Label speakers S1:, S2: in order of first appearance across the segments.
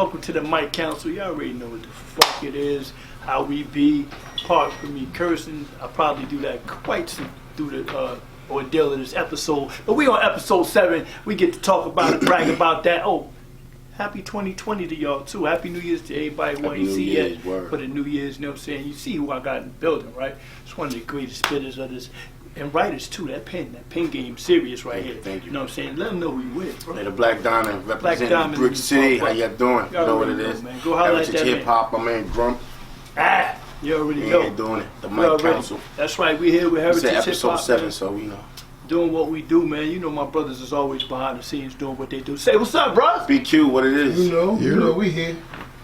S1: Welcome to the Mike Council. You already know what the fuck it is, how we be. Apart from me cursing, I probably do that quite through the ordeal of this episode. But we on episode 7. We get to talk about it, brag about that. Oh, happy 2020 to y'all too. Happy New Year's to everybody who ain't see yet. For the New Year's, you know what I'm saying? You see who I got in the building, right? It's one of the greatest spitters of this. And writers too, that pen game serious right here.
S2: Thank you.
S1: You know what I'm saying? Let them know who you with, bro.
S2: Hey, the Black Diamond representing Brick City. How y'all doing? You know what it is.
S1: Man. Go holler at that
S2: hip hop, my man Grump.
S1: You already know.
S2: Yeah, doing it. The Mike Council.
S1: That's right, we here with Heritage Hip Hop.
S2: Episode 7, so we know.
S1: Doing what we do, man. You know my brothers is always behind the scenes doing what they do. Say what's up, bro?
S2: BQ, what it is.
S3: You know we here.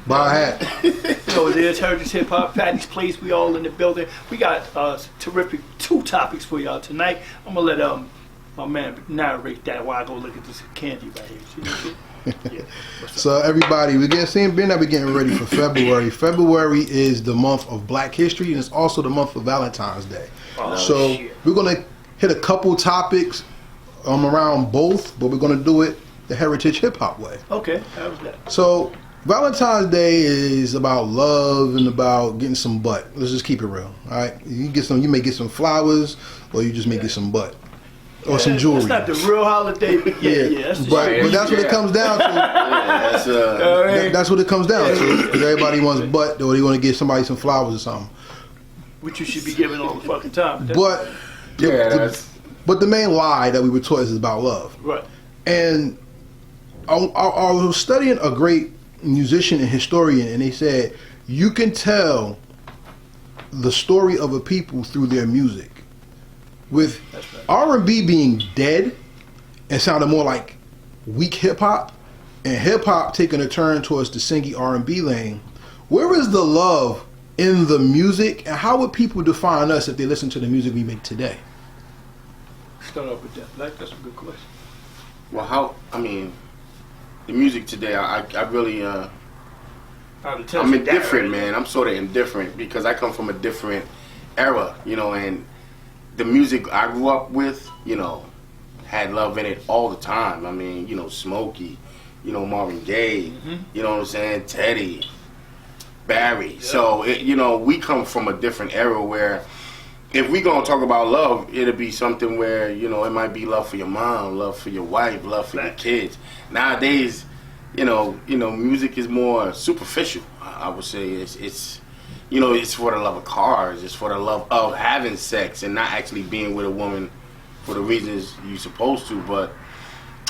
S3: Buy a hat.
S1: You know it is, Heritage Hip Hop, Patty's Place, we all in the building. We got terrific 2 topics for y'all tonight. I'm gonna let my man narrate that while I go look at this candy right here. Yeah.
S3: So everybody, we're getting ready for February. February is the month of Black History, and it's also the month of Valentine's Day. We're gonna hit a couple topics around both, but we're gonna do it the Heritage Hip Hop way.
S1: Okay, how was that?
S3: So Valentine's Day is about love and about getting some butt. Let's just keep it real, all right? You may get some flowers, or you just may get some butt. Or some jewelry.
S1: It's not the real holiday, but that's the
S3: but that's what it comes down to. That's what it comes down to. Because everybody wants butt, or they want to give somebody some flowers or something.
S1: Which you should be giving all the fucking time.
S3: But the main lie that we were taught is about love.
S1: Right.
S3: And I was studying a great musician and historian, and they said you can tell the story of a people through their music. With R&B being dead and sounding more like weak hip hop, and hip hop taking a turn towards the singy R&B lane, where is the love in the music, and how would people define us if they listen to the music we make today?
S1: Start off with that. That's a good question.
S2: Well, the music today, I really, I'm indifferent, man. I'm sort of indifferent because I come from a different era, and the music I grew up with, had love in it all the time. Smokey, Marvin Gaye, you know what I'm saying, Teddy, Barry. Yeah. So, we come from a different era where if we gonna talk about love, it'll be something where, it might be love for your mom, love for your wife, love for your kids. Nowadays, music is more superficial. I would say it's it's for the love of cars. It's for the love of having sex and not actually being with a woman for the reasons you're supposed to. But,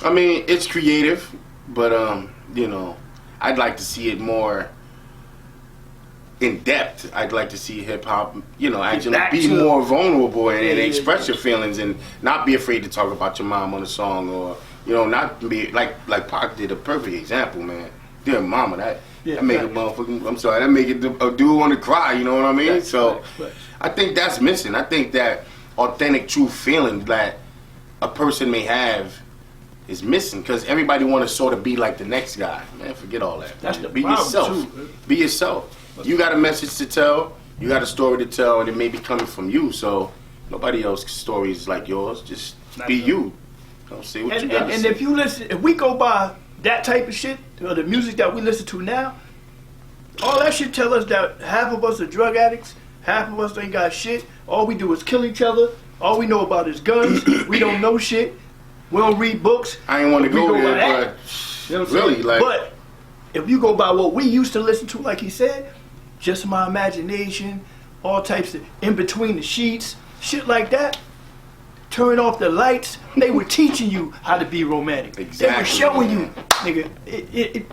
S2: it's creative. But, I'd like to see it more in depth. I'd like to see hip-hop, actually be more vulnerable and express your feelings and not be afraid to talk about your mom on a song or, not be, like Pac did, a perfect example, man. Dear mama, that make a motherfucking, that make it a dude want to cry, you know what I mean? Right. I think that's missing. I think that authentic, true feeling that a person may have is missing because everybody want to sort of be like the next guy. Man, forget all that.
S1: That's the
S2: be
S1: problem
S2: yourself.
S1: Too.
S2: Be yourself. You got a message to tell. You got a story to tell, and it may be coming from you. So nobody else's story is like yours. Just be you. Don't say what you got to say.
S1: And if we go by that type of shit, or the music that we listen to now, all that shit tell us that half of us are drug addicts, half of us ain't got shit. All we do is kill each other. All we know about is guns. We don't know shit. We don't read books.
S2: I ain't want to go there, but really,
S1: But if you go by what we used to listen to, like he said, Just My Imagination, all types of In Between the Sheets, shit like that. Turn off the lights. They were teaching you how to be romantic.
S2: Exactly.
S1: They were showing you, nigga,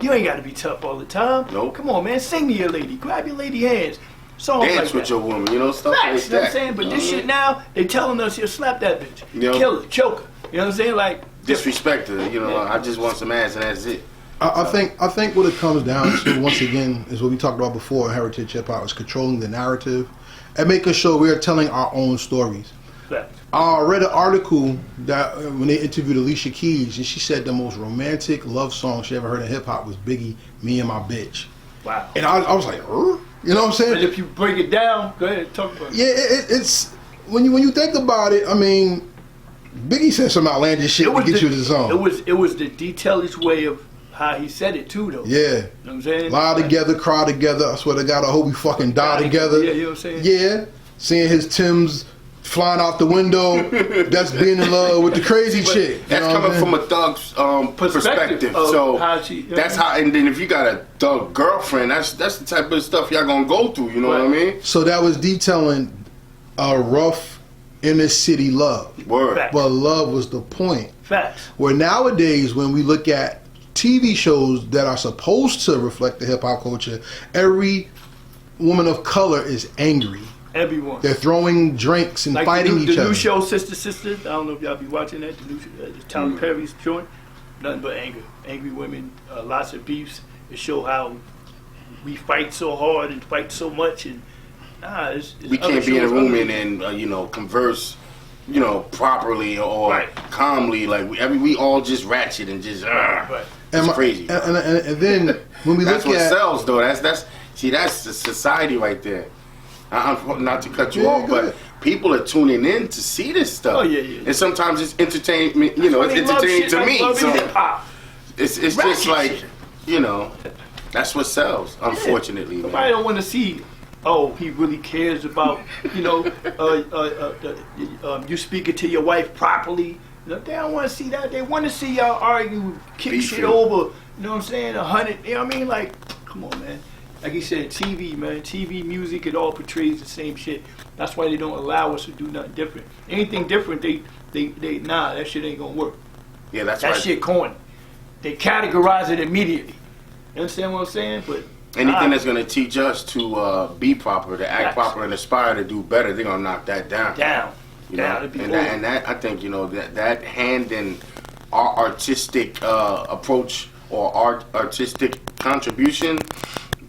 S1: you ain't got to be tough all the time.
S2: Nope.
S1: Come on, man. Sing to your lady. Grab your lady hands. Songs
S2: Dance
S1: like
S2: with
S1: that.
S2: your woman, stuff
S1: Facts,
S2: like that.
S1: You know what I'm saying? But this shit now, they telling us, slap that bitch. Kill her, choke her. You know what I'm saying? Like,
S2: disrespect her. I just want some ass and that's it.
S3: I think what it comes down to, once again, is what we talked about before in Heritage Hip Hop, is controlling the narrative and making sure we are telling our own stories.
S1: Facts.
S3: I read an article that when they interviewed Alicia Keys, and she said the most romantic love song she ever heard in hip hop was Biggie, Me and My Bitch.
S1: Wow.
S3: And I was like, you know what I'm saying?
S1: But if you break it down, go ahead, talk about it.
S3: Yeah, it's when you think about it. Biggie said some outlandish shit to get you to the song.
S1: It was the detailist way of how he said it too, though.
S3: Yeah.
S1: You know what I'm saying?
S3: Lie together, cry together. I swear to God, I hope we fucking die together.
S1: Yeah, you know what I'm saying?
S3: Yeah. Seeing his Timbs flying out the window, that's being in love with the crazy chick.
S2: That's coming from a thug's perspective. So that's how. And then if you got a thug girlfriend, that's the type of stuff y'all gonna go through. You know what I mean?
S3: So that was detailing a rough inner city love.
S2: Word.
S1: Facts.
S3: But love was the point.
S1: Facts.
S3: Where nowadays, when we look at TV shows that are supposed to reflect the hip hop culture, every woman of color is angry.
S1: Everyone.
S3: They're throwing drinks and fighting each other.
S1: The new show, Sister. I don't know if y'all be watching that. The new Tyler Perry's joint. Nothing but anger. Angry women. Lots of beefs. It show how we fight so hard and fight so much, and it's
S2: we can't be in a room and converse, properly or calmly. Like we all just ratchet and just it's crazy.
S3: And then when we
S2: that's
S3: look
S2: what
S3: at
S2: sells though. That's the society right there. Not to cut you off, but people are tuning in to see this stuff.
S1: Oh yeah.
S2: And sometimes it's entertainment. It's entertaining to me. So it's just like that's what sells. Unfortunately, man.
S1: Nobody don't want to see. Oh, he really cares about you speaking to your wife properly. They don't want to see that. They want to see y'all argue, kick shit over. You know what I'm saying? 100. You know what I mean? Like, come on, man. Like he said, TV, man. TV, music, it all portrays the same shit. That's why they don't allow us to do nothing different. Anything different, they that shit ain't gonna work.
S2: Yeah, that's
S1: that
S2: right.
S1: shit corny. They categorize it immediately. You understand what I'm saying? But
S2: anything that's gonna teach us to be proper, to act proper, and aspire to do better, they're gonna knock that down. And that I think that hand in our artistic approach or artistic contribution.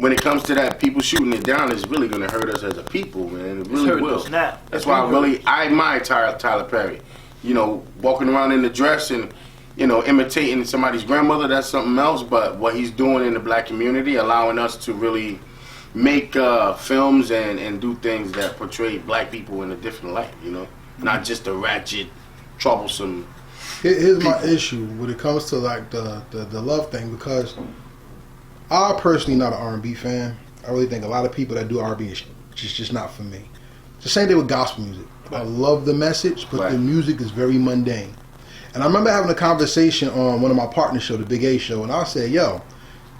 S2: When it comes to that, people shooting it down is really going to hurt us as a people, man. It really will. That's why I admire Tyler Perry. Walking around in the dress and, imitating somebody's grandmother, that's something else. But what he's doing in the black community, allowing us to really make films and do things that portray black people in a different light, Not just a ratchet, troublesome.
S3: Here's my issue when it comes to like the love thing, because I'm personally not an R&B fan. I really think a lot of people that do R&B is just not for me. It's the same thing with gospel music. I love the message, but the music is very mundane. And I remember having a conversation on one of my partners' show, the Big A show, and I said, yo,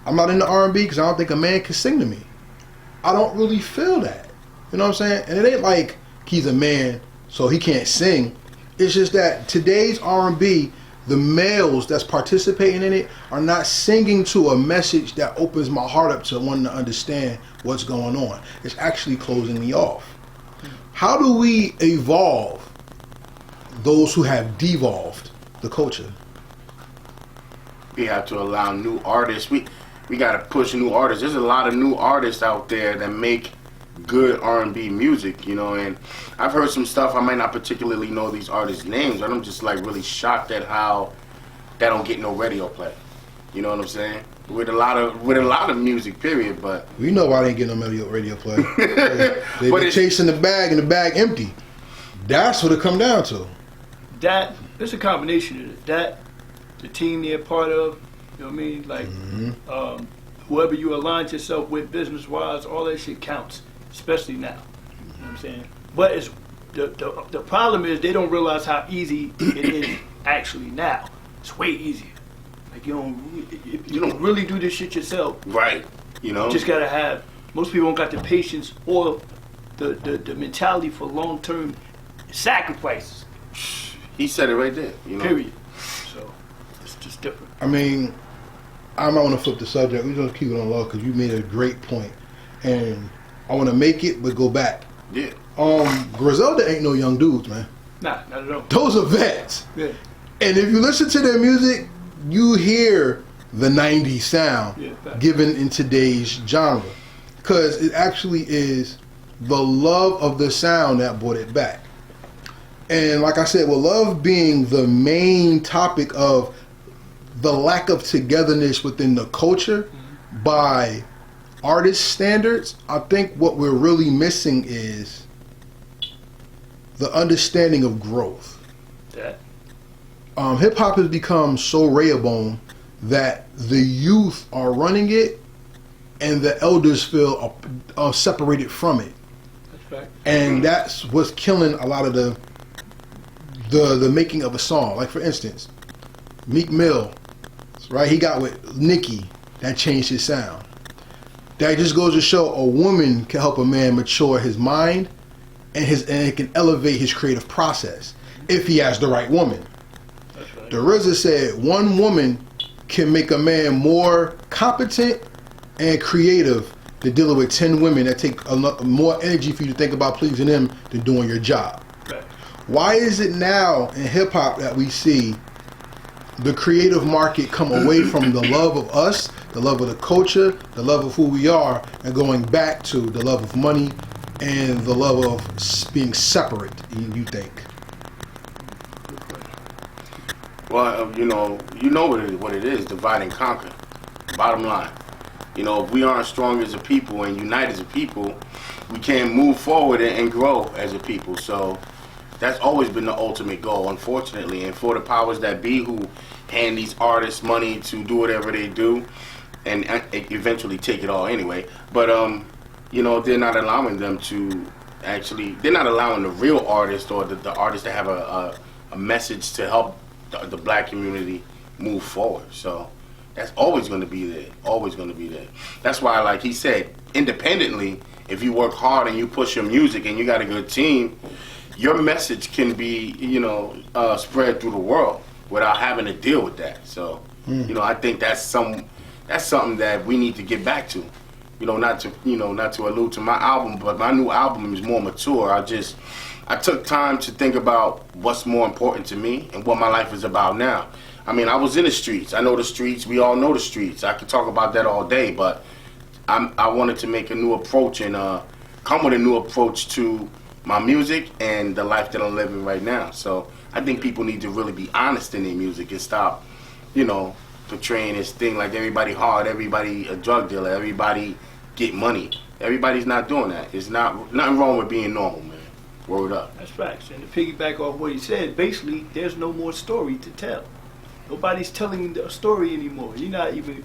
S3: I'm not into R&B because I don't think a man can sing to me. I don't really feel that. You know what I'm saying? And it ain't like he's a man, so he can't sing. It's just that today's R&B, the males that's participating in it are not singing to a message that opens my heart up to wanting to understand what's going on. It's actually closing me off. How do we evolve those who have devolved the culture?
S2: We have to allow new artists. We got to push new artists. There's a lot of new artists out there that make good R&B music, and I've heard some stuff. I might not particularly know these artists' names, but I'm just like really shocked at how that don't get no radio play. You know what I'm saying? With a lot of music, period. But
S3: we know why they ain't getting no radio play. They're chasing the bag and the bag empty. That's what it come down to.
S1: That it's a combination of that, the team they're part of. You know what I mean? Like whoever you align yourself with, business-wise, all that shit counts. Especially now, you know what I'm saying? But it's the problem is they don't realize how easy it is actually now. It's way easier. Like you don't really do this shit yourself.
S2: Right. You
S1: just gotta have. Most people don't got the patience or the mentality for long-term sacrifices.
S2: He said it right there.
S1: Period. So it's just different.
S3: I mean, I might want to flip the subject. We're gonna keep it on low because you made a great point, and I want to make it, but go back.
S2: Yeah.
S3: Griselda ain't no young dudes, man.
S1: Nah, not at all.
S3: Those are vets.
S1: Yeah.
S3: And if you listen to their music, you hear the 90s sound given in today's genre. Because it actually is the love of the sound that brought it back. And like I said, with love being the main topic of the lack of togetherness within the culture by artist standards, I think what we're really missing is the understanding of growth.
S1: That
S3: Hip hop has become so rare-bone that the youth are running it and the elders feel separated from it.
S1: That's right.
S3: And that's what's killing a lot of the making of a song. Like, for instance, Meek Mill, right? He got with Nicki. That changed his sound. That just goes to show a woman can help a man mature his mind and it can elevate his creative process if he has the right woman.
S1: That's right.
S3: The RZA said one woman can make a man more competent and creative than dealing with 10 women that take more energy for you to think about pleasing them than doing your job.
S1: Right.
S3: Why is it now in hip hop that we see the creative market come away from the love of us, the love of the culture, the love of who we are, and going back to the love of money and the love of being separate, you think?
S2: Well, you know what it is, divide and conquer. Bottom line. You know, if we aren't strong as a people and unite as a people, we can't move forward and grow as a people. So that's always been the ultimate goal, unfortunately. And for the powers that be who hand these artists money to do whatever they do and eventually take it all anyway. But, you know, they're not allowing them to they're not allowing the real artists or the artists to have a message to help the black community move forward. So that's always going to be there. Always going to be there. That's why, like he said, independently, if you work hard and you push your music and you got a good team, your message can be, you know, spread through the world without having to deal with that. So, you know, I think that's something that we need to get back to. You know, not to allude to my album, but my new album is more mature. I took time to think about what's more important to me and what my life is about now. I mean, I was in the streets. I know the streets. We all know the streets. I could talk about that all day, but I wanted to make a new approach and come with a new approach to my music and the life that I'm living right now. So I think people need to really be honest in their music and stop, you know, portraying this thing like everybody hard, everybody a drug dealer, everybody get money. Everybody's not doing that. It's nothing wrong with being normal, man. Word up.
S1: That's facts. And to piggyback off what he said, basically, there's no more story to tell. Nobody's telling a story anymore. You're not even.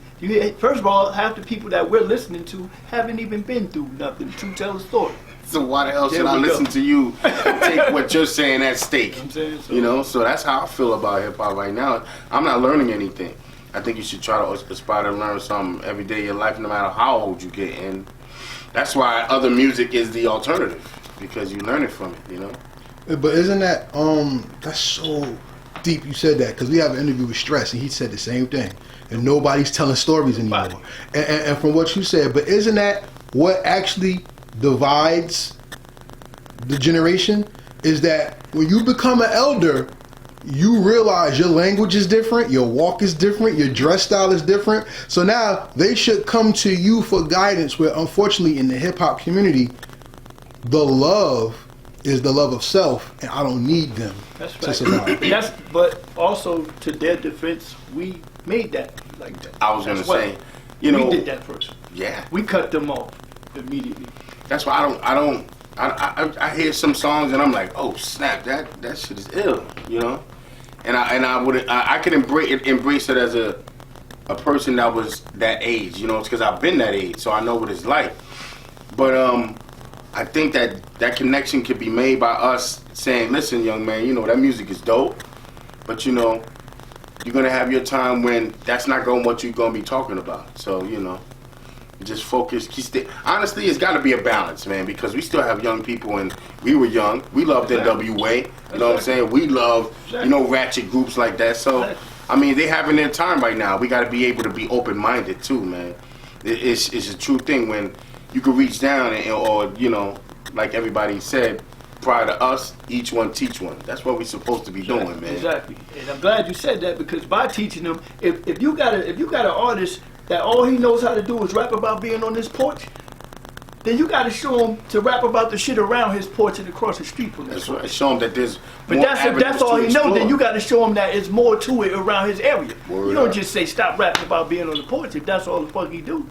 S1: First of all, half the people that we're listening to haven't even been through nothing to tell a story.
S2: So why the hell should I listen to you and take what you're saying at stake? You know, so that's how I feel about hip hop right now. I'm not learning anything. I think you should try to aspire to learn something every day of your life, no matter how old you get. And that's why other music is the alternative, because you learn it from it, you know?
S3: But isn't that, that's so deep you said that, because we have an interview with Stress, and he said the same thing. And nobody's telling stories anymore. And from what you said, but isn't that what actually divides the generation? Is that when you become an elder, you realize your language is different, your walk is different, your dress style is different. So now they should come to you for guidance, where unfortunately in the hip hop community, the love is the love of self, and I don't need them to survive.
S1: But also, to their defense, we made that like that.
S2: I was going to say, you know,
S1: we did that first.
S2: Yeah,
S1: we cut them off immediately.
S2: That's why I hear some songs and I'm like, oh snap, that shit is ill, you know. And I could embrace it as a person that was that age, you know. It's because I've been that age, so I know what it's like. But I think that connection could be made by us saying, listen, young man, you know, that music is dope, but you know, you're gonna have your time when that's not going what you're gonna be talking about. So, you know, just focus. Honestly, it's got to be a balance, man, because we still have young people, and we were young. We loved NWA. You know what I'm saying? We love, you know, ratchet groups like that. So, I mean, they having their time right now. We got to be able to be open-minded too, man. It's a true thing when you can reach down or you know, like everybody said prior to us, each one teach one. That's what we're supposed to be doing, man.
S1: Exactly. And I'm glad you said that, because by teaching them, if you got an artist that all he knows how to do is rap about being on this porch, then you got to show him to rap about the shit around his porch and across the street from
S2: this. That's right. Show him that there's.
S1: But
S2: more
S1: that's all he knows. Then you got to show him that it's more to it around his area. You don't just say stop rapping about being on the porch if that's all the fuck he do.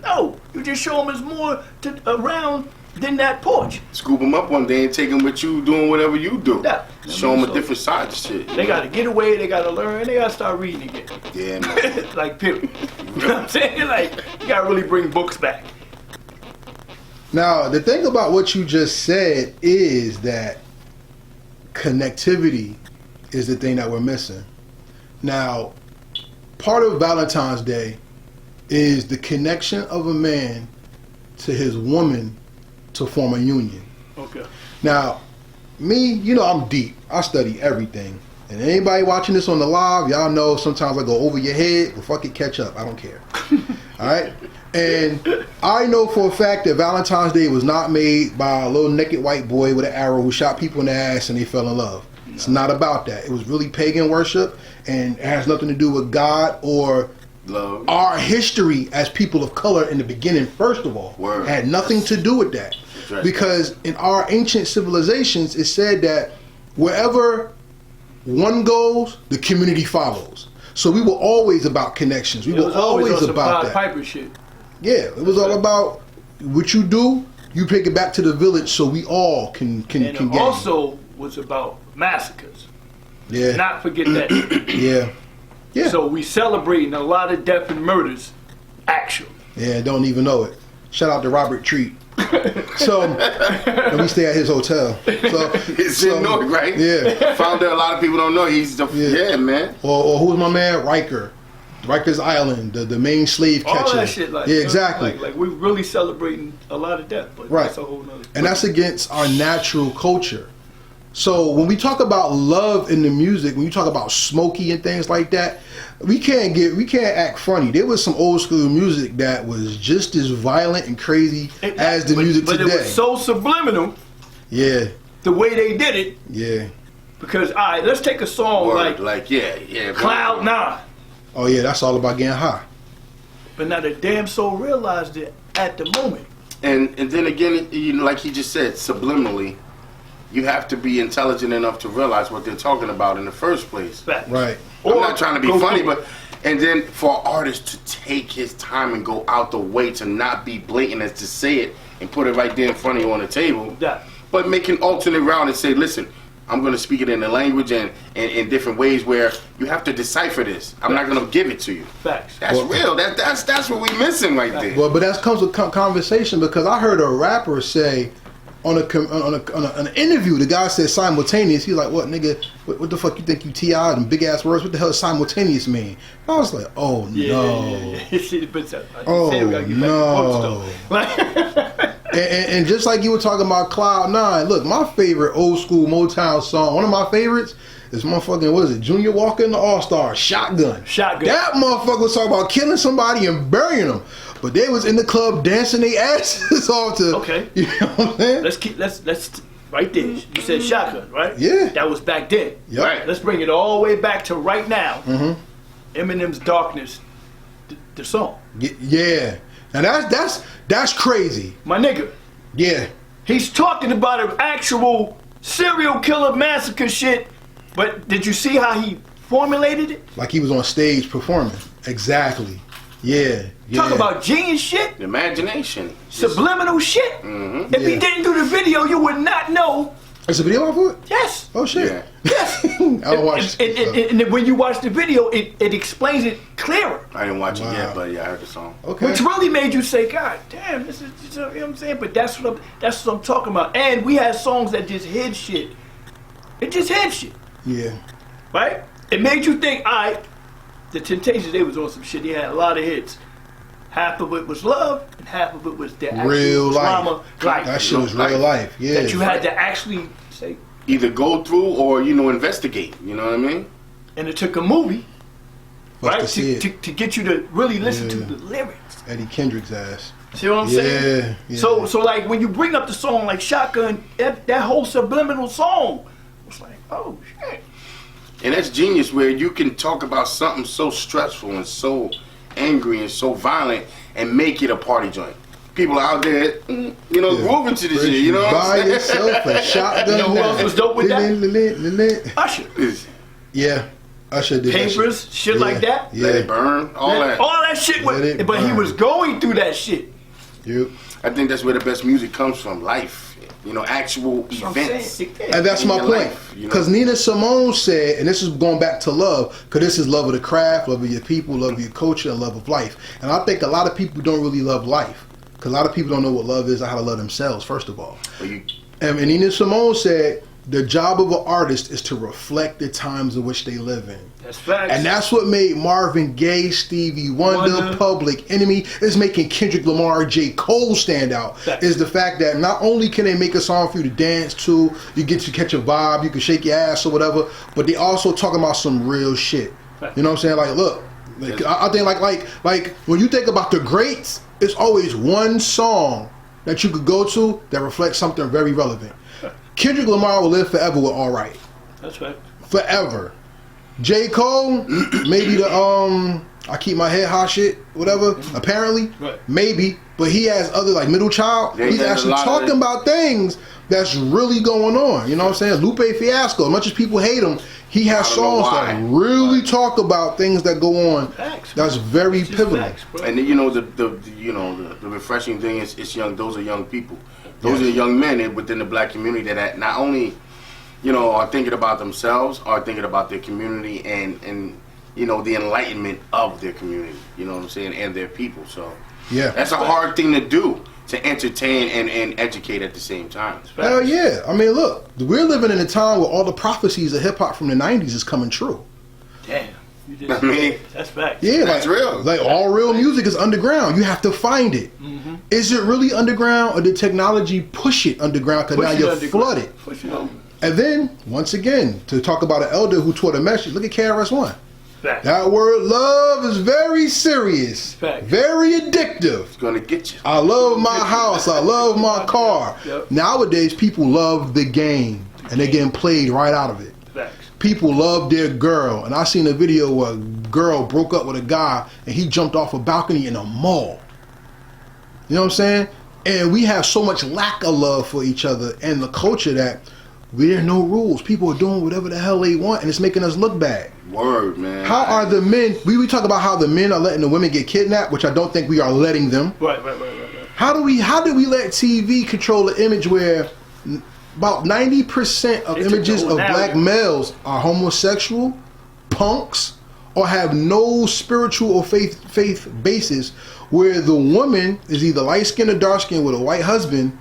S1: No, you just show him it's more to around than that porch.
S2: Scoop them up one day and take them with you doing whatever you do.
S1: Yeah.
S2: Show them a different side of shit.
S1: They got to get away, they got to learn, they got to start reading again.
S2: Yeah, man.
S1: Like, period. You know what I'm saying? Like, you got to really bring books back.
S3: Now, the thing about what you just said is that connectivity is the thing that we're missing. Now, part of Valentine's Day is the connection of a man to his woman to form a union.
S1: Okay.
S3: Now, me, you know, I'm deep. I study everything. And anybody watching this on the live, y'all know sometimes I go over your head, but fuck it, catch up. I don't care. All right? And I know for a fact that Valentine's Day was not made by a little naked white boy with an arrow who shot people in the ass and they fell in love. No. It's not about that. It was really pagan worship, and it has nothing to do with God or
S2: love.
S3: Our history as people of color in the beginning, first of all.
S2: Word.
S3: It had nothing to do with that.
S2: Right.
S3: Because in our ancient civilizations, it said that wherever one goes, the community follows. So we were always about connections. We were always about that.
S1: Piper shit.
S3: Yeah, it was all about what you do. You take it back to the village, so we all can
S1: And
S3: gain.
S1: it also was about massacres.
S3: Yeah,
S1: Not forget that.
S3: yeah, yeah.
S1: So we celebrating a lot of death and murders, actually.
S3: Yeah, don't even know it. Shout out to Robert Treat. So, and we stay at his hotel. So
S2: It's in Newark, right?
S3: Yeah.
S2: Found that a lot of people don't know. He's the yeah man.
S3: Or who's my man? Riker. Rikers Island, the main slave catcher.
S1: All that shit, like
S3: yeah, exactly.
S1: Like we're really celebrating a lot of death, but
S3: Right.
S1: that's a whole nother.
S3: And that's against our natural culture. So when we talk about love in the music, when you talk about Smokey and things like that, we can't act funny. There was some old school music that was just as violent and crazy as the music today.
S1: But it was so subliminal.
S3: Yeah.
S1: The way they did it.
S3: Yeah.
S1: Because all right, let's take a song
S2: like yeah.
S1: Cloud 9.
S3: Oh yeah, that's all about getting high.
S1: But now the damn soul realized it at the moment.
S2: And then again, you know, like he just said, subliminally, you have to be intelligent enough to realize what they're talking about in the first place.
S1: Fact.
S3: Right.
S2: I'm not trying to be funny, but and then for an artist to take his time and go out the way to not be blatant as to say it and put it right there in front of you on the table,
S1: Yeah.
S2: but make an alternate route and say, listen, I'm going to speak it in the language and in different ways where you have to decipher this. I'm not going to give it to you.
S1: Facts.
S2: That's real. That's what we're missing right there.
S3: Well, but that comes with conversation, because I heard a rapper say on an interview, the guy said simultaneous. He's like, "What, nigga? What the fuck you think you T.I.'d and big ass words? What the hell does simultaneous mean?" I was like, "Oh no, oh no." And just like you were talking about Cloud 9, look, my favorite old school Motown song, one of my favorites is motherfucking, what is it, Junior Walker and the All-Stars, Shotgun. That motherfucker was talking about killing somebody and burying them. But they was in the club dancing their asses off to,
S1: okay.
S3: You know what I'm saying?
S1: Let's right there. You said Shotgun, right?
S3: Yeah.
S1: That was back then.
S3: Yep.
S1: Right. Let's bring it all the way back to right now.
S3: Mm-hmm.
S1: Eminem's Darkness, the song.
S3: Yeah. Now that's crazy.
S1: My nigga.
S3: Yeah.
S1: He's talking about an actual serial killer massacre shit, but did you see how he formulated it?
S3: Like he was on stage performing. Exactly. Yeah.
S1: Talk about genius shit.
S2: Imagination.
S1: Subliminal shit.
S2: Mm-hmm.
S1: If he didn't do the video, you would not know.
S3: There's a video off of it?
S1: Yes.
S3: Oh shit.
S2: Yeah.
S1: Yes.
S3: I don't watch it.
S1: And when you watch the video, it explains it clearer.
S2: I didn't watch it
S3: Wow.
S2: yet, but yeah, I heard the song.
S3: Okay.
S1: Which really made you say, God damn, this is, you know what I'm saying? But that's what I'm talking about. And we had songs that just hid shit. It just hid shit.
S3: Yeah.
S1: Right? It made you think, all right, the Temptations, they was on some shit. They had a lot of hits. Half of it was love, and half of it was the actual
S3: Real
S1: drama.
S3: life.
S1: Like,
S3: That shit was real life. Yeah.
S1: that you had to actually say.
S2: Either go through or, investigate. You know what I mean?
S1: And it took a movie,
S3: But
S1: right,
S3: to see it.
S1: to get you to really listen to
S3: Yeah.
S1: the lyrics.
S3: Eddie Kendrick's ass.
S1: See what I'm saying?
S3: Yeah.
S1: So like when you bring up the song like Shotgun, that whole subliminal song was like, oh shit.
S2: And that's genius where you can talk about something so stressful and so angry and so violent and make it a party joint. People out there, grooving to this shit, you know what
S3: By
S2: I'm saying?
S3: yourself, a shotgun.
S1: You know who else was dope with that? Usher.
S3: Yeah. Usher did that
S1: Papers, shit like that.
S3: Yeah.
S2: Let it burn, all that.
S1: All that shit,
S3: Let it
S1: but he
S3: burn.
S1: was going through that shit.
S3: Yep.
S2: I think that's where the best music comes from. Life, you know, actual events.
S3: And that's my point.
S2: Life, you know?
S3: Because Nina Simone said, and this is going back to love, because this is love of the craft, love of your people, love of your culture, and love of life. And I think a lot of people don't really love life. Because a lot of people don't know what love is or how to love themselves, first of all. And Nina Simone said, the job of an artist is to reflect the times in which they live in.
S1: That's facts.
S3: And that's what made Marvin Gaye, Stevie Wonder, Public Enemy, is making Kendrick Lamar, J. Cole stand out.
S1: Facts.
S3: Is the fact that not only can they make a song for you to dance to, you get to catch a vibe, you can shake your ass or whatever, but they also talking about some real shit.
S1: Facts.
S3: You know what I'm saying? Like, look, like, I think like when you think about the greats, it's always one song that you could go to that reflects something very relevant. Kendrick Lamar will live forever with All Right.
S1: That's right.
S3: Forever. J. Cole, maybe the I keep my head high shit, whatever. Apparently,
S1: right.
S3: Maybe, but he has other like Middle Child.
S2: Yeah,
S3: he's actually talking about things that's really going on. You know what I'm saying? Lupe Fiasco. As much as people hate him, he has songs that really talk about things that go on.
S1: Facts,
S3: that's very pivotal.
S1: Facts,
S2: and you know the refreshing thing is it's young. Those are young people. Those are young men within the black community that not only, you know, are thinking about themselves, are thinking about their community and you know, the enlightenment of their community, you know what I'm saying, and their people. So
S3: yeah,
S2: that's a hard thing to do, to entertain and educate at the same time.
S3: Hell yeah. I mean, look, we're living in a time where all the prophecies of hip-hop from the 90s is coming true.
S1: Damn.
S2: I mean,
S1: that's facts.
S3: Yeah,
S2: that's real.
S3: Like all real music is underground. You have to find it.
S1: Mm-hmm.
S3: Is it really underground, or did technology push it underground? Because now you're flooded. And then, once again, to talk about an elder who taught a message, look at KRS-One.
S1: Fact.
S3: That word love is very serious.
S1: Fact.
S3: Very addictive.
S2: It's going to get you.
S3: I love my house. I love my car.
S1: Yep.
S3: Nowadays, people love the game, and they're getting played right out of it.
S1: Facts.
S3: People love their girl. And I seen a video where a girl broke up with a guy, and he jumped off a balcony in a mall. You know what I'm saying? And we have so much lack of love for each other and the culture that there's no rules. People are doing whatever the hell they want, and it's making us look bad.
S2: Word, man.
S3: How are the men? We talk about how the men are letting the women get kidnapped, which I don't think we are letting them.
S1: Right.
S3: How do we let TV control the image where about 90% of images of black males are homosexual, punks, or have no spiritual or faith basis, where the woman is either light-skinned or dark-skinned with a white husband,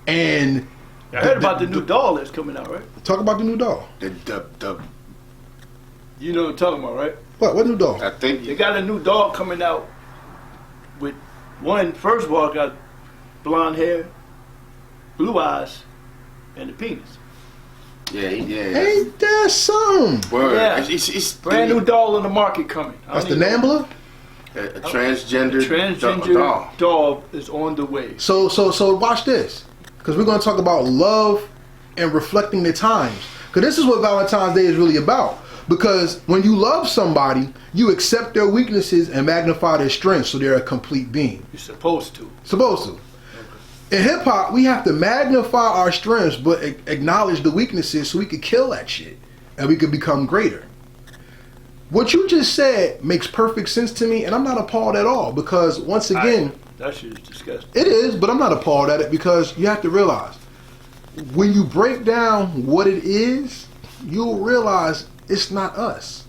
S3: and
S1: I heard about the new doll that's coming out, right?
S3: Talk about the new doll.
S1: You know what I'm talking about, right?
S3: What new doll?
S2: I think
S1: they got a new doll coming out with one, first of all, got blonde hair, blue eyes, and a penis.
S2: Yeah.
S3: Ain't that something?
S2: Word.
S1: Yeah.
S2: It's
S1: brand new doll on the market coming.
S3: That's the Nambla?
S2: A transgender
S1: doll is on the way.
S3: So watch this, because we're going to talk about love and reflecting the times. Because this is what Valentine's Day is really about. Because when you love somebody, you accept their weaknesses and magnify their strengths, so they're a complete being.
S1: You're supposed to.
S3: Okay. In hip hop, we have to magnify our strengths, but acknowledge the weaknesses so we could kill that shit and we could become greater. What you just said makes perfect sense to me, and I'm not appalled at all, because once again,
S1: that shit is disgusting.
S3: It is, but I'm not appalled at it, because you have to realize when you break down what it is, you'll realize it's not us.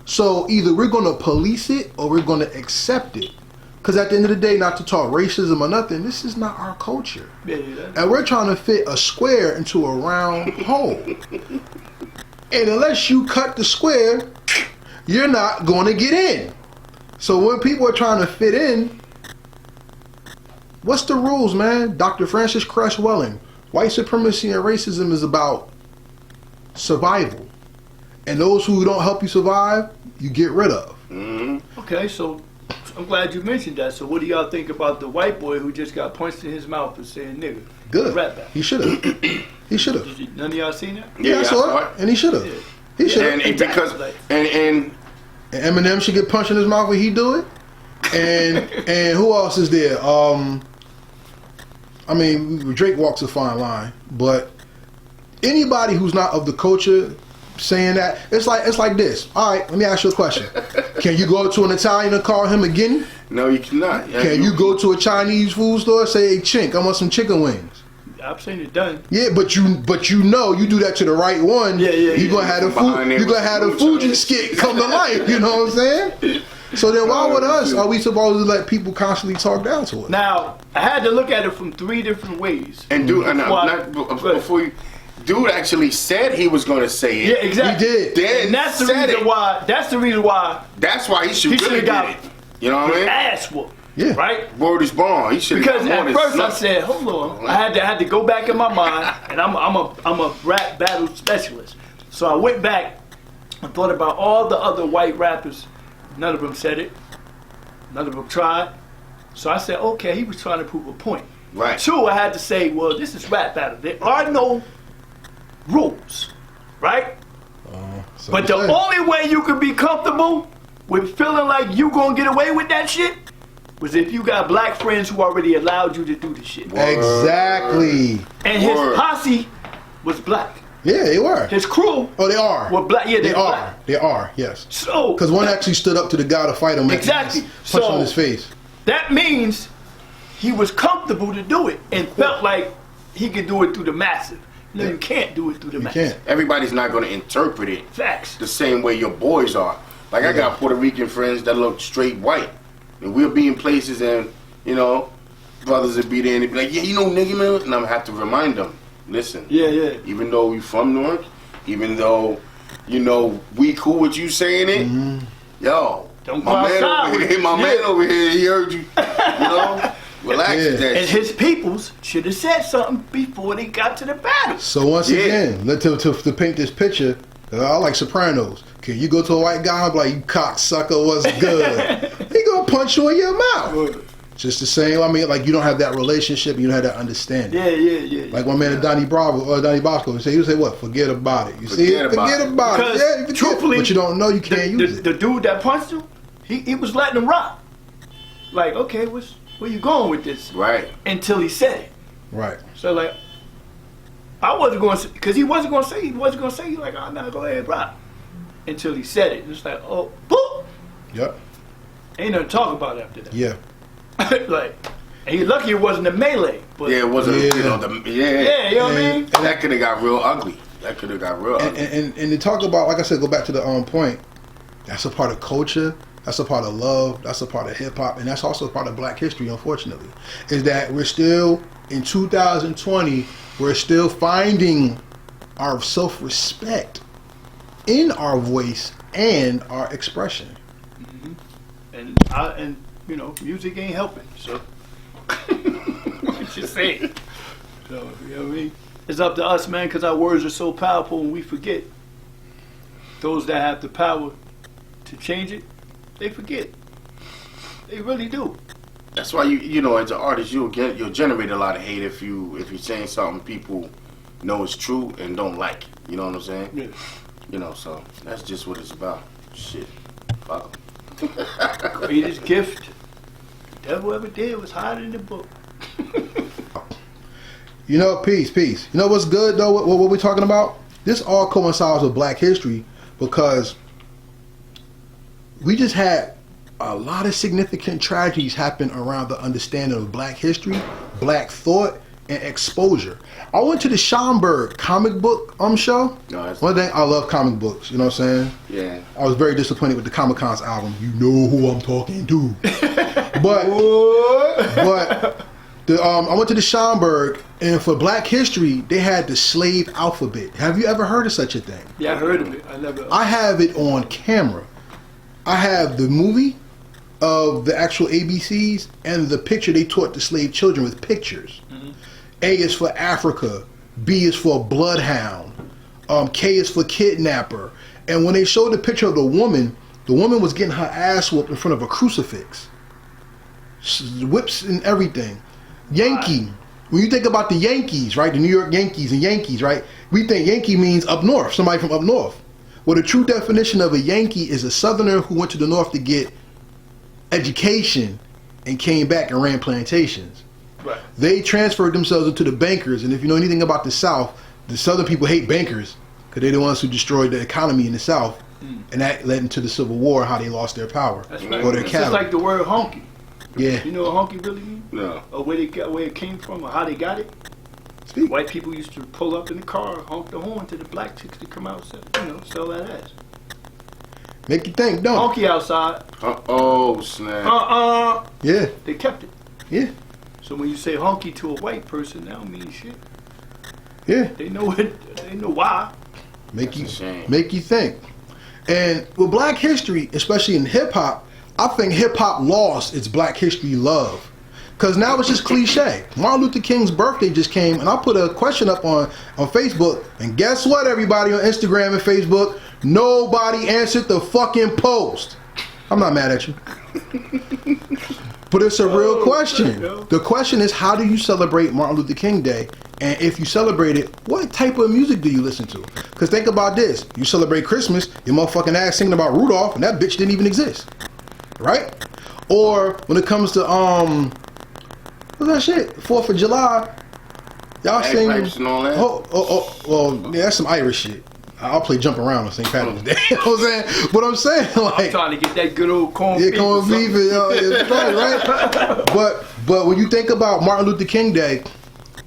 S3: So either we're going to police it or we're going to accept it. Because at the end of the day, not to talk racism or nothing, this is not our culture.
S1: Yeah.
S3: And we're trying to fit a square into a round hole. And unless you cut the square, you're not going to get in. So when people are trying to fit in, what's the rules, man? Dr. Francis Cresswelling, white supremacy and racism is about survival. And those who don't help you survive, you get rid of.
S2: Mm-hmm.
S1: Okay, so I'm glad you mentioned that. So what do y'all think about the white boy who just got punched in his mouth for saying nigga?
S3: Good.
S1: Rap battle.
S3: He should have. He should have.
S1: None of y'all seen that?
S3: Yeah, I saw it. And he should have.
S1: Yeah.
S3: He should have.
S2: And because and
S3: Eminem should get punched in his mouth when he do it. And who else is there? I mean, Drake walks a fine line, but anybody who's not of the culture saying that. It's like this. All right, let me ask you a question. Can you go to an Italian and call him a guinea?
S2: No, you cannot.
S3: Can you go to a Chinese food store and say, hey, Chink, I want some chicken wings?
S1: I've seen it done.
S3: Yeah, but you know you do that to the right one. You're gonna have the Fuji skit come to life. You know what I'm saying? So then, why with us are we supposed to let people constantly talk down to us?
S1: Now, I had to look at it from 3 different ways.
S2: And dude, before you, dude actually said he was going to say it.
S1: Yeah, exactly.
S3: He did.
S2: Then
S1: And that's the reason why. That's the reason why.
S2: That's why he should really get it. You know what I mean?
S1: Ass whoop.
S3: Yeah.
S1: Right.
S2: Word is born. He should.
S1: Because at first I said, hold on. I had to go back in my mind, and I'm a rap battle specialist. So I went back and thought about all the other white rappers. None of them said it. None of them tried. So I said, okay, he was trying to prove a point.
S2: Right.
S1: 2, I had to say, well, this is rap battle. There are no rules, right? But the only way you could be comfortable with feeling like you gonna get away with that shit was if you got black friends who already allowed you to do the shit.
S3: Exactly.
S1: And his posse was black.
S3: Yeah, they were.
S1: His crew.
S3: Oh, they are.
S1: Were black. Yeah,
S3: they are.
S1: Black.
S3: They are. Yes.
S1: So.
S3: Because one actually stood up to the guy to fight him.
S1: Exactly.
S3: Punch on his face.
S1: That means he was comfortable to do it and felt like he could do it through the massive. No, you can't do it through the massive.
S3: Can't.
S2: Everybody's not going to interpret it.
S1: Facts.
S2: The same way your boys are. Like I got Puerto Rican friends that look straight white, and we'll be in places and brothers will be there and they be like, yeah, nigga man, and I'm gonna have to remind them. Listen.
S1: Yeah.
S2: Even though we from Newark, even though we cool with you saying it, yo,
S1: don't
S2: my man over here, he heard you. Relax with that.
S1: And his peoples should have said something before they got to the battle.
S3: So once again, to paint this picture, I like Sopranos. Can you go to a white guy and be like, you cocksucker, what's good? He gonna punch you in your mouth. Just the same. I mean, like you don't have that relationship, you don't have that understanding.
S1: Yeah.
S3: Like my man Donnie Bosco, he would say what? Forget about it. You forget about it.
S1: Yeah, truthfully,
S3: but you don't know, you can't use it.
S1: The dude that punched him, he was letting him rock. Like, okay, where you going with this?
S2: Right.
S1: Until he said it.
S3: Right.
S1: So like, I wasn't going to, because he wasn't going to say, like, oh, no, go ahead, rock. Until he said it. And it's like, oh, boop.
S3: Yep.
S1: Ain't nothing to talk about after that.
S3: Yeah.
S1: Like, and he's lucky it wasn't a melee. But
S2: it wasn't,
S1: Yeah, you know what I mean?
S2: That could have got real ugly.
S3: And to talk about, like I said, go back to the point, that's a part of culture, that's a part of love, that's a part of hip-hop, and that's also a part of black history, unfortunately, is that we're still, in 2020, we're still finding our self-respect in our voice and our expression.
S1: Mm-hmm. And music ain't helping, so what you say? So, you know what I mean? It's up to us, man, because our words are so powerful and we forget. Those that have the power to change it, they forget. They really do.
S2: That's why as an artist, you'll generate a lot of hate if you're saying something people know is true and don't like. You know what I'm saying?
S1: Yeah.
S2: So that's just what it's about. Shit. Fuck 'em.
S1: Greatest gift the devil ever did was hide in the book.
S3: Peace. You know what's good though? What we're talking about? This all coincides with Black history because we just had a lot of significant tragedies happen around the understanding of Black history, Black thought, and exposure. I went to the Schomberg comic book show. One thing, I love comic books, you know what I'm saying?
S2: Yeah.
S3: I was very disappointed with the Comic-Con's album. You know who I'm talking to. But I went to the Schomberg, and for Black history, they had the slave alphabet. Have you ever heard of such a thing?
S1: Yeah, I heard of it.
S3: I have it on camera. I have the movie of the actual ABCs and the picture they taught the slave children with pictures. Mm-hmm. A is for Africa, B is for bloodhound, K is for kidnapper. And when they showed the picture of the woman was getting her ass whooped in front of a crucifix. Whips and everything. Yankee. When you think about the Yankees, right? The New York Yankees and Yankees, right? We think Yankee means up north, somebody from up north. Well, the true definition of a Yankee is a Southerner who went to the north to get education and came back and ran plantations.
S1: Right.
S3: They transferred themselves into the bankers, and if you know anything about the South, the Southern people hate bankers because they're the ones who destroyed the economy in the South, and that led into the Civil War, how they lost their power.
S1: That's
S3: or
S1: right.
S3: their
S1: It's
S3: cattle.
S1: just like the word honky.
S3: Yeah.
S1: You know what honky really means?
S2: No.
S1: Or where it came from, or how they got it.
S3: Speak.
S1: White people used to pull up in the car, honk the horn to the black chicks to come out, sell that ass.
S3: Make you think, don't
S1: Honky outside.
S2: Oh snap.
S3: Yeah.
S1: They kept it.
S3: Yeah.
S1: So when you say honky to a white person, that don't mean shit.
S3: Yeah.
S1: They know it. They know why.
S3: Make
S2: That's a shame.
S3: you think. And with Black history, especially in hip hop, I think hip hop lost its Black history love. Because now it's just cliche. Martin Luther King's birthday just came, and I put a question up on Facebook, and guess what, everybody on Instagram and Facebook? Nobody answered the fucking post. I'm not mad at you. But it's a real question. The question is, how do you celebrate Martin Luther King Day? And if you celebrate it, what type of music do you listen to? Because think about this. You celebrate Christmas, your motherfucking ass singing about Rudolph, and that bitch didn't even exist. Right? Or when it comes to, what's that shit? 4th of July. Y'all sing.
S2: Bagpipes and all that?
S3: Well, yeah, that's some Irish shit. I'll play Jump Around on St. Patrick's Day. You know what I'm saying? But I'm saying, like,
S1: I'm trying to get that good old corn beef.
S3: yeah, corn beef, right? But when you think about Martin Luther King Day,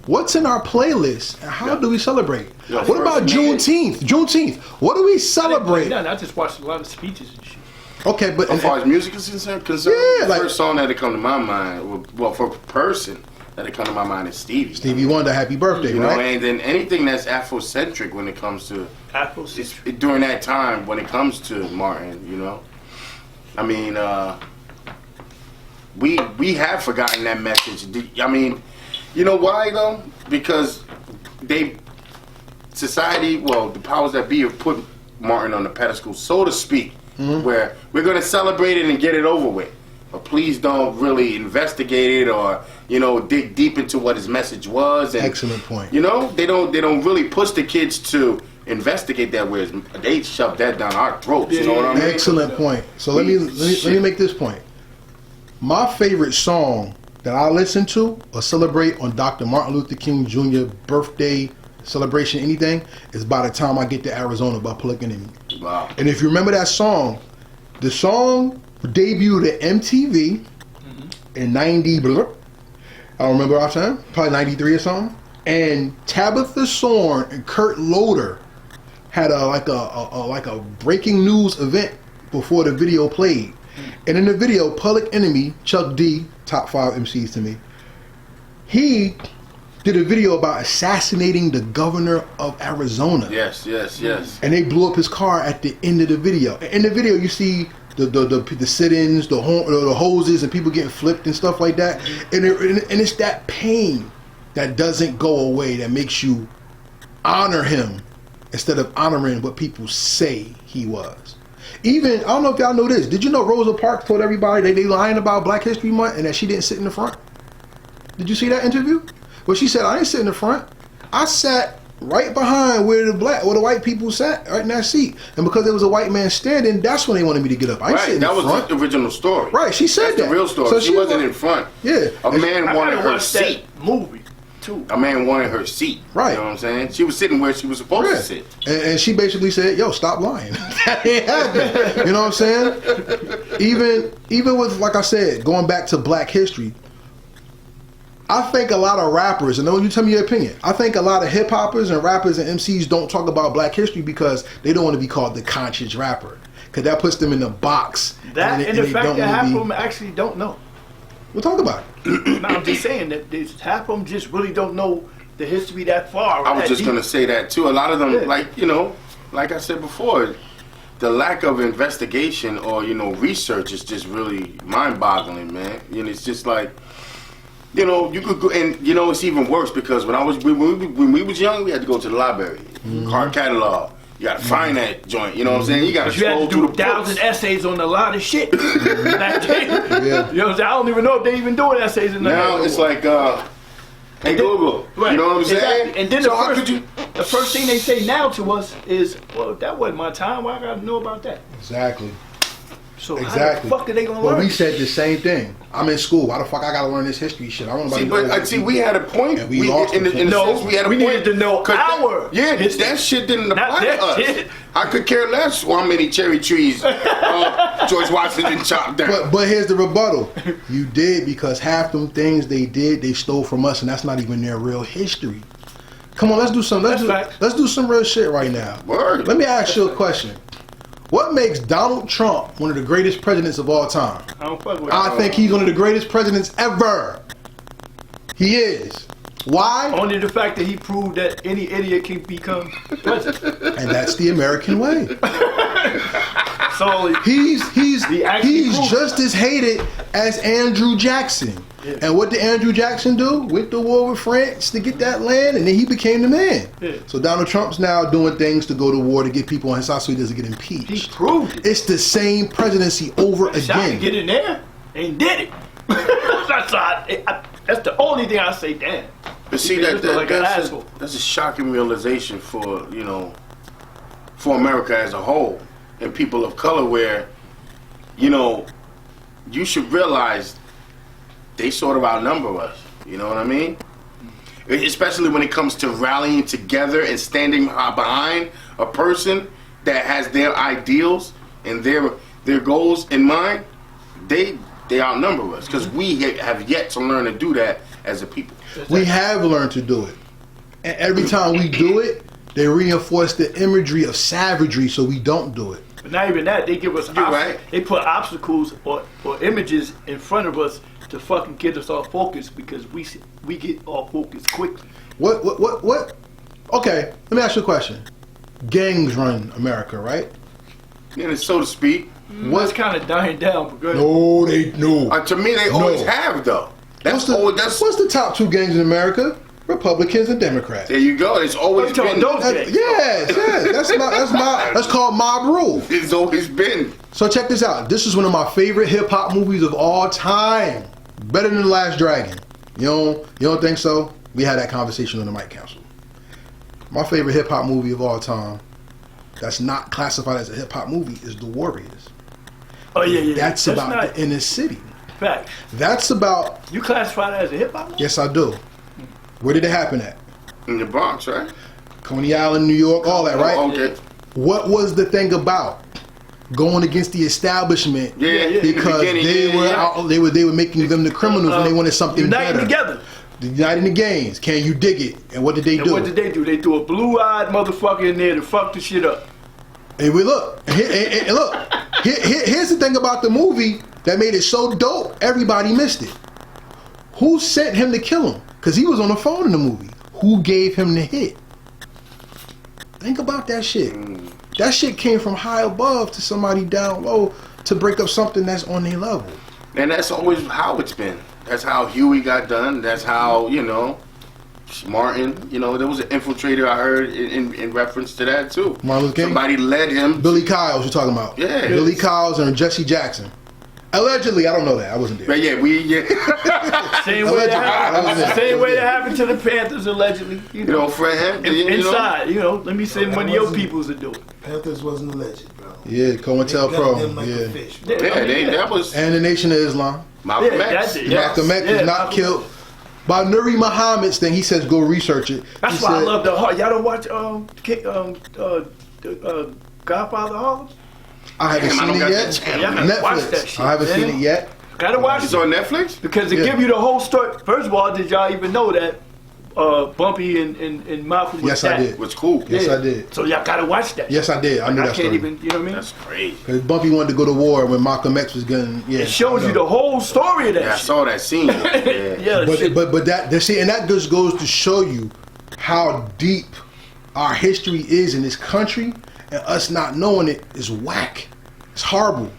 S3: what's in our playlist? And how do we celebrate?
S2: Yeah,
S3: What about
S2: first
S3: Juneteenth? Juneteenth. What do we
S1: I
S3: celebrate?
S1: just watched a lot of speeches and shit.
S3: Okay, but
S2: As far as music is concerned,
S3: Yeah,
S2: the
S3: like-
S2: first song that come to my mind, well, for a person that come to my mind is Stevie.
S3: Stevie Wonder, Happy Birthday,
S2: You know,
S3: right?
S2: and then anything that's Afrocentric when it comes to
S1: Afrocentric.
S2: during that time when it comes to Martin, you know. I mean, we have forgotten that message. I mean, you know why though? Because society, the powers that be have put Martin on the pedestal, so to speak, where we're gonna celebrate it and get it over with. But please don't really investigate it or, dig deep into what his message was. And,
S3: Excellent point.
S2: You know, they don't really push the kids to investigate that, whereas they shove that down our throats. You know what I mean?
S3: Excellent point. So let me make this point. My favorite song that I listen to or celebrate on Dr. Martin Luther King Jr. birthday celebration, anything, is By the Time I Get to Arizona by Public Enemy.
S2: Wow.
S3: And if you remember that song, the song debuted at MTV in 90, I don't remember offhand, probably 93 or something. And Tabitha Sorn and Kurt Loder had a breaking news event before the video played. And in the video, Public Enemy, Chuck D, top 5 MCs to me, he did a video about assassinating the governor of Arizona.
S2: Yes.
S3: And they blew up his car at the end of the video. In the video, you see the sit-ins, the hoses, and people getting flipped and stuff like that. And it's that pain that doesn't go away that makes you honor him instead of honoring what people say he was. Even, I don't know if y'all know this, did you know Rosa Parks told everybody that they lying about Black History Month and that she didn't sit in the front? Did you see that interview? Well, she said, I didn't sit in the front. I sat right behind where the white people sat, right in that seat. And because there was a white man standing, that's when they wanted me to get up. I ain't sitting in
S2: that was
S3: front.
S2: the original story.
S3: Right, she said
S2: That's
S3: that.
S2: the real story.
S3: So
S2: she wasn't in front.
S3: Yeah.
S2: A man wanted her seat.
S1: Movie too.
S2: A man wanted her seat.
S3: Right.
S2: You know what I'm saying? She was sitting where she was supposed to sit.
S3: And she basically said, yo, stop lying. That ain't happening. You know what I'm saying? Even with, like I said, going back to Black history, I think a lot of rappers, and then you tell me your opinion, I think a lot of hip hoppers and rappers and MCs don't talk about Black history because they don't want to be called the conscious rapper. Because that puts them in the box.
S1: That and the fact that half of them actually don't know.
S3: We'll talk about it.
S1: No, I'm just saying that half of them just really don't know the history that far.
S2: I was just going to say that too. A lot of them, like I said before, the lack of investigation or, research is just really mind-boggling, man. It's just like, you could go, and it's even worse because when we was young, we had to go to the library, card catalog. You gotta find that joint. You know what I'm saying? You gotta scroll through the
S1: 1,000 essays on a lot of shit back then.
S3: Yeah.
S1: You know what I'm saying? I don't even know if they even doing essays in the
S2: now. It's like, hey Google.
S1: Right.
S2: You know what I'm saying?
S1: Exactly. And then
S2: So
S1: the first thing they say now to us is, well, that wasn't my time. Why I gotta know about that?
S3: Exactly.
S1: So
S3: Exactly.
S1: how the fuck are they gonna
S3: But
S1: learn?
S3: we said the same thing. I'm in school. Why the fuck I gotta learn this history shit? I don't know.
S2: We had a point.
S3: And we lost
S2: in
S3: the
S2: the
S3: point.
S2: sense we had a point.
S1: needed to know
S2: 'Cause
S1: our history.
S2: that shit didn't
S1: Not
S2: apply
S1: that
S2: to us.
S1: shit.
S2: I could care less how many cherry trees George Washington chopped down.
S3: But here's the rebuttal. You did, because half them things they did, they stole from us, and that's not even their real history. Come on, let's do some. Let's do some real shit right now.
S2: Word.
S3: Let me ask you a question. What makes Donald Trump one of the greatest presidents of all time?
S1: I don't fuck with
S3: I think he's one of the greatest presidents ever. He is. Why?
S1: Only the fact that he proved that any idiot can become president.
S3: And that's the American way.
S1: So
S3: He's
S1: actually proved
S3: just as hated as Andrew Jackson.
S1: Yeah.
S3: And what did Andrew Jackson do? Went to war with France to get that land, and then he became the man.
S1: Yeah.
S3: So Donald Trump's now doing things to go to war to get people on his side so he doesn't get
S1: he
S3: impeached.
S1: proved it.
S3: It's the same presidency over
S1: Shot to
S3: again.
S1: get in there and did it. That's the only thing I say. Damn.
S2: But see,
S1: He just look like an asshole.
S2: that's a shocking realization for for America as a whole and people of color, where you should realize they sort of outnumber us. You know what I mean? Especially when it comes to rallying together and standing behind a person that has their ideals and their goals in mind. They outnumber us because we have yet to learn to do that as a people.
S3: We have learned to do it. And every time we do it, they reinforce the imagery of savagery so we don't do it.
S1: But not even that, they give us
S2: right.
S1: They put obstacles or images in front of us to fucking get us off focus because we get off focus quickly.
S3: What? Okay, let me ask you a question. Gangs run America, right?
S2: Yeah, so to speak.
S1: What's kind of dying down? Because
S3: No.
S2: To me, they always have though.
S3: What's the top two gangs in America? Republicans and Democrats.
S2: There you go. It's always been.
S3: Yes. That's called mob rule.
S2: It's always been.
S3: So check this out. This is one of my favorite hip hop movies of all time. Better than The Last Dragon. You don't think so? We had that conversation on the Mic Council. My favorite hip hop movie of all time, that's not classified as a hip hop movie, is The Warriors.
S1: Oh yeah.
S3: That's about the inner city.
S1: Fact.
S3: That's about.
S1: You classify that as a hip hop movie?
S3: Yes, I do. Where did it happen at?
S2: In the Bronx, right?
S3: Coney Island, New York, all that, right?
S2: Okay.
S3: What was the thing about going against the establishment?
S2: Yeah.
S3: Because they were making them the criminals and they wanted something
S1: uniting
S3: better.
S1: together.
S3: Uniting the gangs. Can you dig it? And what did they do?
S1: What did they do? They threw a blue-eyed motherfucker in there to fuck the shit up.
S3: And we look. And look. Here's the thing about the movie that made it so dope. Everybody missed it. Who sent him to kill him? Because he was on the phone in the movie. Who gave him the hit? Think about that shit. That shit came from high above to somebody down low to break up something that's on their level.
S2: And that's always how it's been. That's how Huey got done. That's how, Martin, there was an infiltrator I heard in reference to that too.
S3: Martin Luther King?
S2: Somebody led him.
S3: Billy Kyles, you're talking about.
S2: Yeah.
S3: Billy Kyles and Jesse Jackson. Allegedly, I don't know that. I wasn't there.
S2: But yeah,
S1: Same way that happened to the Panthers, allegedly.
S2: Fred Hampton.
S1: Inside, let me see one of your peoples are doing.
S4: Panthers wasn't alleged, bro.
S3: Yeah, COINTELPRO.
S4: Like a fish, bro.
S2: that was
S3: And the Nation of Islam.
S2: Malcolm
S1: Yeah,
S2: X.
S1: that's it, yeah.
S3: Malcolm X was not killed by Nuri Muhammad's thing. He says, go research it.
S1: That's
S3: He
S1: why I
S3: said-
S1: love the heart. Y'all don't watch Godfather Harlem?
S3: I haven't
S2: Damn, I
S3: seen
S2: don't
S3: it
S2: got
S3: yet.
S2: that channel.
S1: Yeah, watch that
S3: Netflix.
S1: shit,
S3: I haven't
S1: man.
S3: seen it yet.
S1: Gotta watch
S2: It's
S1: it.
S2: on Netflix?
S1: Because it
S3: Yeah.
S1: give you the whole story. First of all, did y'all even know that Bumpy and Malcolm was
S3: Yes, I
S1: that?
S3: did.
S2: What's cool.
S3: Yes, I did.
S1: So y'all gotta watch that.
S3: Yes, I did. I knew
S1: I
S3: that
S1: can't
S3: story.
S1: even, you know what I mean?
S2: That's crazy.
S3: Because Bumpy wanted to go to war when Malcolm X was gunning. Yeah,
S1: It shows
S3: I
S1: you
S3: know.
S1: the whole story of that
S2: Yeah, I
S1: shit.
S2: saw that scene. Yeah.
S1: Yeah, shit.
S3: But that just goes to show you how deep our history is in this country, and us not knowing it is whack. It's horrible.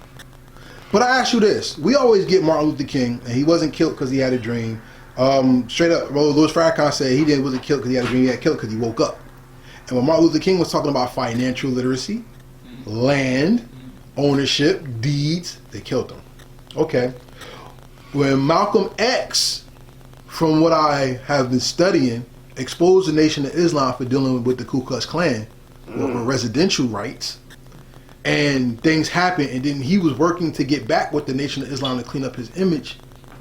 S3: But I ask you this: we always get Martin Luther King, and he wasn't killed because he had a dream. Straight up, Louis Farrakhan said he wasn't killed because he had a dream. He got killed because he woke up. And when Martin Luther King was talking about financial literacy, land, ownership, deeds, they killed him. Okay. When Malcolm X, from what I have been studying, exposed the Nation of Islam for dealing with the Ku Klux Klan with residential rights, and things happened, and then he was working to get back with the Nation of Islam to clean up his image.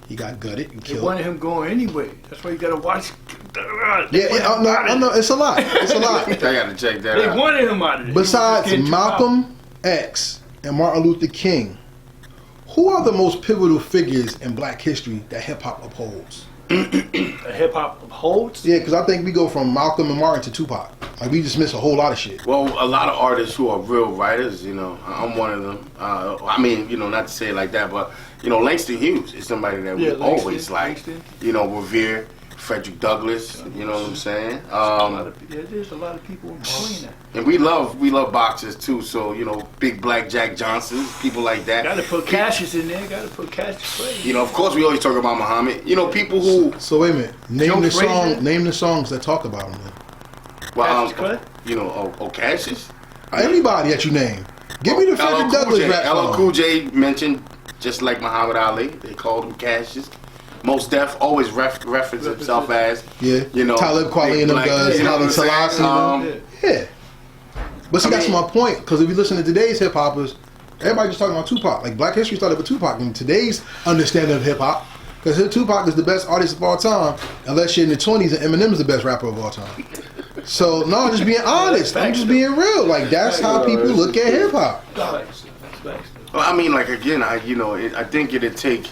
S3: He got gutted and
S1: They
S3: killed.
S1: wanted him going anyway. That's why you gotta watch.
S3: Yeah, I know. It's a lot. It's a lot.
S2: I gotta check that
S1: They
S2: out.
S1: wanted him out of there.
S3: Besides
S1: He was just getting
S3: Malcolm X and Martin Luther King, who are the most pivotal figures in Black history that hip hop upholds?
S1: hip hop holds.
S3: Yeah, because I think we go from Malcolm and Martin to Tupac. Like, we just miss a whole lot of shit.
S2: Well, a lot of artists who are real writers, you know, I'm one of them. I mean, you know, not to say it like that, but, you know, Langston Hughes is somebody that we always like, you know, revere. Frederick Douglass, you know what I'm saying?
S1: There's a lot of people in between that.
S2: And we love boxers too, so, you know, big Black Jack Johnson, people like that.
S1: Gotta put Cassius in there, gotta put Cassius play.
S2: You know, of course we always talk about Muhammad. You know, people who...
S3: So wait a minute.
S1: Joe Frazier?
S3: Name the songs that talk about him then.
S2: Well,
S1: Cassius Clay?
S2: you know, Cassius?
S3: Anybody that you name. Give me the Frederick Douglass rap
S2: LL
S3: song.
S2: Cool J mentioned, just like Muhammad Ali, they called him Cassius. Mos Def always reference himself as,
S3: Yeah.
S2: you know,
S3: Talib Kweli and them
S2: Black-
S3: guys.
S2: you know
S3: Haile
S2: what I'm saying?
S3: Selassie. Yeah. But see, that's
S2: mean-
S3: my point. Because if you listen to today's hip hoppers, everybody just talking about Tupac. Like, Black history started with Tupac. And today's understanding of hip hop, because Tupac is the best artist of all time, unless you're in the 20s and Eminem's the best rapper of all time. So, no, I'm just being honest. I'm just being real. Like, that's how people look at hip hop.
S1: Facts.
S2: Well, I mean, like, again, I think it'd take,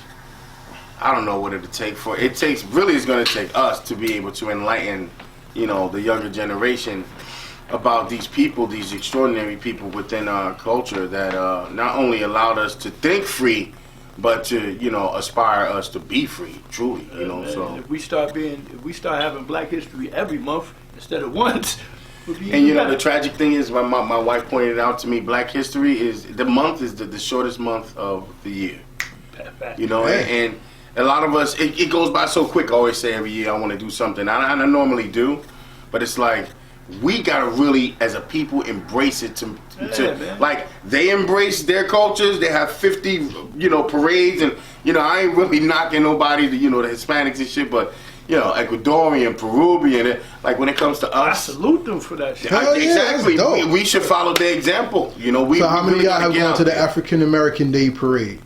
S2: I don't know what it'd take for, it takes, really it's going to take us to be able to enlighten, you know, the younger generation about these people, these extraordinary people within our culture that not only allowed us to think free, but to, you know, aspire us to be free, truly, you know,
S1: And
S2: so.
S1: if we start having Black History every month instead of once, we'll be
S2: And you know,
S1: better.
S2: the tragic thing is, my wife pointed out to me, Black History is, the month is the shortest month of the year. You know, and a lot of us, it goes by so quick. I always say every year I want to do something. I normally do, but it's like, we gotta really, as a people, embrace it to like, they embrace their cultures. They have 50, you know, parades, and, you know, I ain't really knocking nobody, you know, the Hispanics and shit, but, you know, Ecuadorian, Peruvian, like, when it comes to
S1: I
S2: us,
S1: salute them for that shit.
S3: Hell yeah,
S2: exactly,
S3: that's dope.
S2: we should follow their example. You know,
S3: So how many of y'all have gone to the
S2: Africa?
S3: African American Day Parade?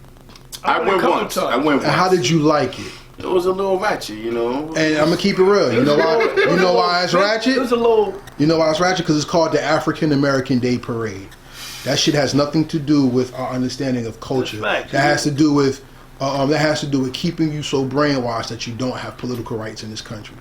S2: I went once.
S3: And how did you like it?
S2: It was a little ratchet, you know.
S3: And I'm gonna keep it real. You know why? You know why it's
S1: It
S3: ratchet?
S1: was a little.
S3: You know why it's ratchet? Because it's called the African American Day Parade. That shit has nothing to do with our understanding of culture.
S1: That's
S3: That has to do with keeping you so brainwashed that you don't have political rights in this country.